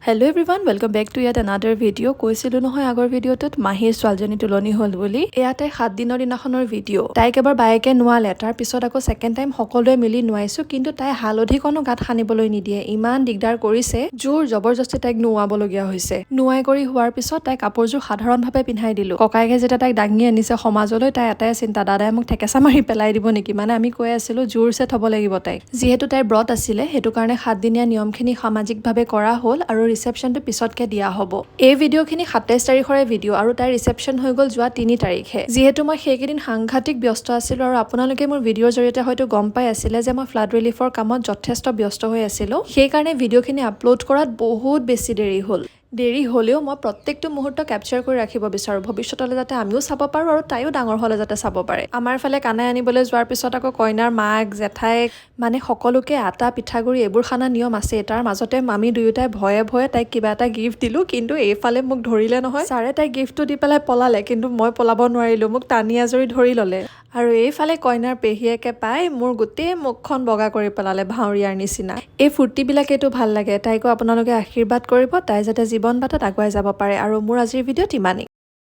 Hello everyone, welcome back to yet another video. কৈছিলো নহয় আগৰ ভিডিঅ'টোত মাহীৰ ছোৱালীজনী তুলনি হ'ল বুলি। এয়াতে 7 দিনৰ দিনাখনৰ ভিডিঅ'। তাইক এবাৰ বায়েকে নোৱালে, তাৰ পিছত আকৌ সেকেন্ড টাইম সকলোৱে মিলি নোৱাইছো, কিন্তু তাই হালধি কোনো গাত খানিবলৈ নিদিয়ে। ইমান দিগদাৰ কৰিছে, জোৰ জবৰদস্তি তাইক নোৱাবলগীয়া হৈছে। নোৱাই কৰি হোৱাৰ পিছত তাই কাপোৰযোৰ সাধাৰণভাৱে পিন্ধাই দিলো। ককাইকে যেতিয়া তাইক দাঙি আনিছে সমাজলৈ, তাই এটাই চিন্তা, দাদাই মোক ঠেকেচা মাৰি পেলাই দিব নেকি। মানে আমি কৈ আছিলো জোৰছে থব লাগিব তাইক। যিহেতু তাইৰ ব্ৰত আছিলে, হেতু কাৰণে 7 দিনীয়া নিয়মখিনি সামাজিকভাৱে কৰা হ'ল আৰু ৰিসেপশনটো পিছতকে দিয়া হ'ব। এই ভিডিঅ'খিনি 27 তাৰিখৰে ভিডিঅ' আৰু তাইৰ ৰিসেপশন হৈ গ'ল যোৱা 3 তাৰিখে। যিহেতু মই সেইকেইদিন সাংঘাতিক ব্যস্ত আছিলো আৰু আপোনালোকে মোৰ ভিডিঅ'ৰ জৰিয়তে হয়তো গম পাই আছিলে যে মই ফ্লাড ৰিলিফৰ কামত যথেষ্ট ব্যস্ত হৈ আছিলো। সেইকাৰণে ভিডিঅ'খিনি আপলোড কৰাত বহুত বেছি দেৰি হ'ল। দেৰি হ'লেও মই প্ৰত্যেকটো মুহূৰ্ত কেপচাৰ কৰি ৰাখিব বিচাৰো, ভৱিষ্যতলৈ যাতে আমিও চাব পাৰো আৰু তাইও ডাঙৰ হ'লে যাতে চাব পাৰে। আমাৰ ফালে কানাই আনিবলৈ যোৱাৰ পিছত আকৌ কইনাৰ মাক জেঠাইক মানে সকলোকে আটা পিঠাগুৰি এইবোৰ খানা নিয়ম আছে। তাৰ মাজতে আমি দুয়োটাই ভয়ে ভয়ে তাইক কিবা এটা গিফ্ট দিলো, কিন্তু এইফালে মোক ধৰিলে নহয়। ছাৰে তাইক গিফ্টটো দি পেলাই পলালে, কিন্তু মই পলাব নোৱাৰিলো, মোক টানি আজৰি ধৰি ল'লে। আৰু এইফালে কইনাৰ পেহীয়েকে পাই মোৰ গোটেই মুখখন বগা কৰি পেলালে ভাউৰীয়াৰ নিচিনা। এই ফূৰ্তিবিলাকেইটো ভাল লাগে। তাইকো আপোনালোকে আশীৰ্বাদ কৰিব, তাই যাতে জীৱন বাটত আগুৱাই যাব পাৰে। আৰু মোৰ আজিৰ ভিডিঅ'ত ইমানেই।